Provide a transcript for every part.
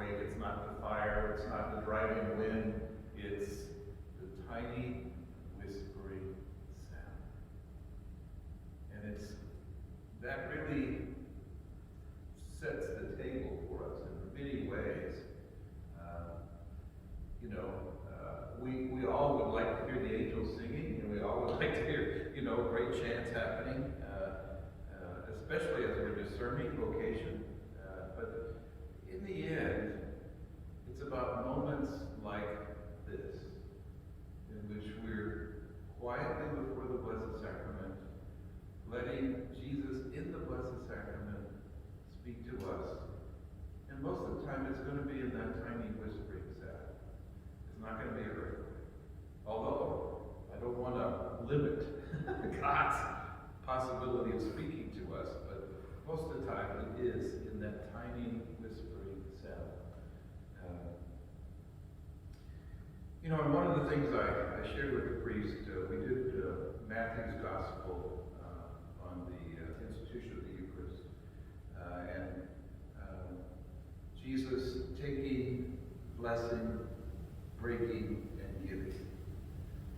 earthquake, it's not the fire, it's not the driving wind, it's the tiny whispering sound. And that really sets the table for us in many ways. We all would like to hear the angels singing, and we all would like to hear, great chants happening, especially as we're discerning vocation. But in the end, it's about moments like this, in which we're quietly before the Blessed Sacrament, letting Jesus in the Blessed Sacrament speak to us. And most of the time, it's going to be in that tiny whispering sound. It's not going to be an earthquake. Although, I don't want to limit God's possibility of speaking to us, but most of the time it is in that tiny whispering sound. And one of the things I shared with the priest, we did Matthew's Gospel on the institution of the Eucharist, and Jesus taking, blessing, breaking, and giving.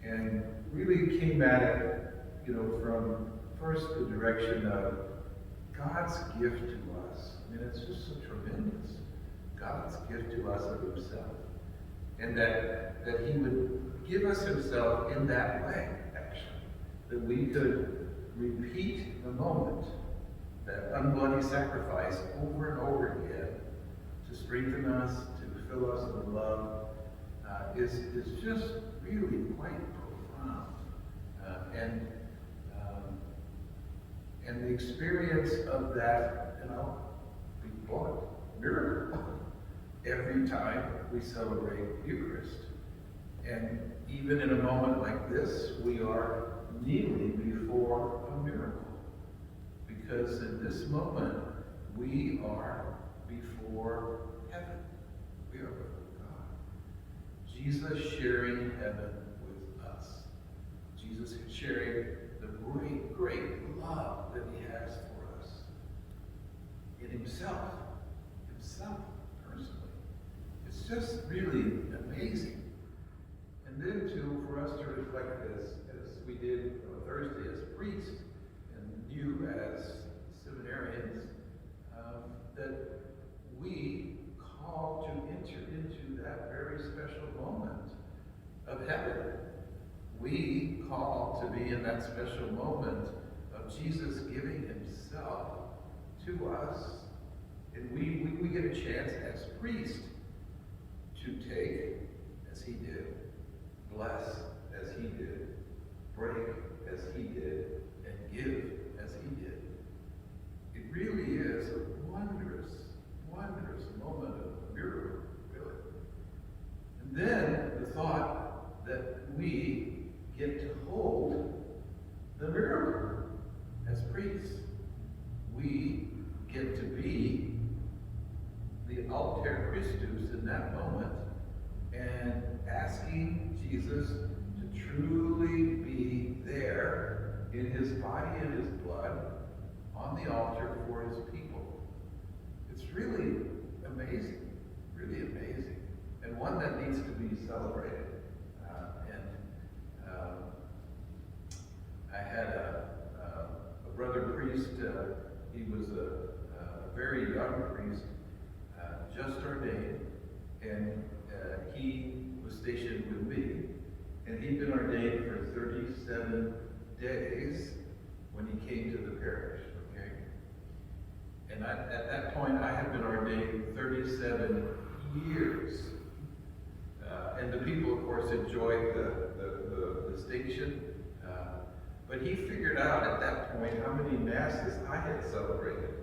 And really came at it, from first the direction of God's gift to us. I mean, it's just so tremendous. God's gift to us of himself. And that he would give us himself in that way, actually. That we could repeat the moment, that unbloody sacrifice over and over again, to strengthen us, to fill us with love, is just really quite profound. And the experience of that, we call it miracle every time we celebrate Eucharist. And even in a moment like this, we are kneeling before a miracle. Because in this moment, we are before heaven. We are before God. Jesus sharing heaven with us. Jesus sharing the great, great love that he has for us. In himself personally. It's just really amazing. And then too, for us to reflect this, as we did on Thursday as priests, and you as seminarians, that we call to enter into that very special moment of heaven. We call to be in that special moment of Jesus giving himself to us. And we get a chance as priests to take as he did, bless as he did, break as he did, and give as he did. It really is a wondrous, wondrous moment of miracle, really. And then the thought that we get to hold the miracle as priests. We get to be the alter Christus in that moment, and asking Jesus to truly be there in his body and his blood on the altar for his people. It's really amazing, and one that needs to be celebrated. I had a brother priest, he was a very young priest, just ordained, and he was stationed with me, and he'd been ordained for 37 days when he came to the parish, okay? And at that point, I had been ordained 37 years. And the people, of course, enjoyed the distinction. But he figured out at that point how many masses I had celebrated.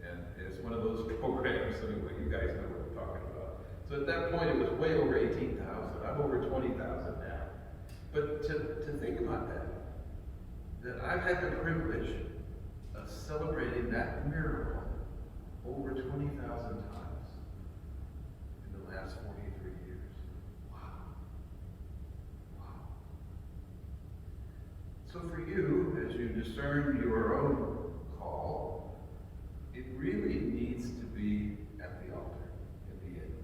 And it's one of those programs, anyway, you guys know what I'm talking about. So at that point, it was way over 18,000. I'm over 20,000 now. But to think about that I've had the privilege of celebrating that miracle over 20,000 times in the last 43 years. Wow. So for you, as you discern your own call, it really needs to be at the altar in the end.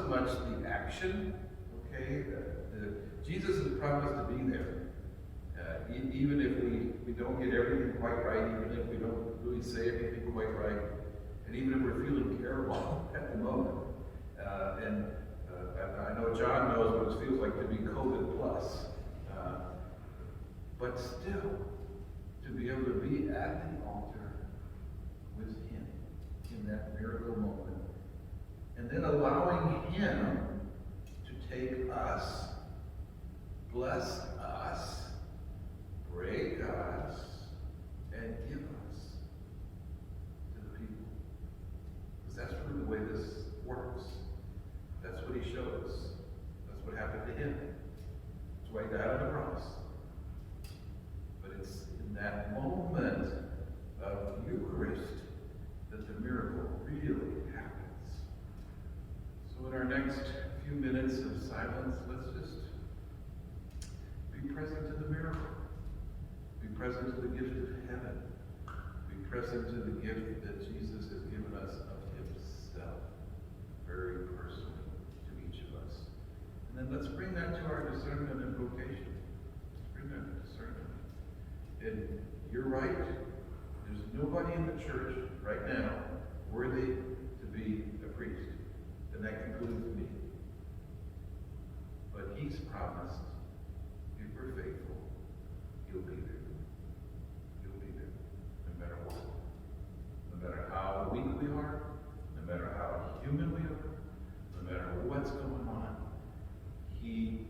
much the action, okay? Jesus has promised to be there. Even if we don't get everything quite right, even if we don't really say everything quite right, and even if we're feeling terrible at the moment. I know John knows what it feels like to be COVID plus. But still, to be able to be at the altar with him in that miracle moment, and then allowing him to take us, bless us, break us, and give us to the people. Because that's really the way this works. That's what he showed us. That's what happened to him. That's why he died on the cross. But it's in that moment of Eucharist that the miracle really happens. So in our next few minutes of silence, let's just be present to the miracle. Be present to the gift of heaven. Be present to the gift that Jesus has given us of himself, very personally to each of us. And then let's bring that to our discernment and vocation. Let's bring that to discernment. And you're right. There's nobody in the church right now worthy to be a priest. And that concludes me. But he's promised, if we're faithful, he'll be there. He'll be there, no matter what. No matter how weak we are, no matter how human we are, no matter what's going on, he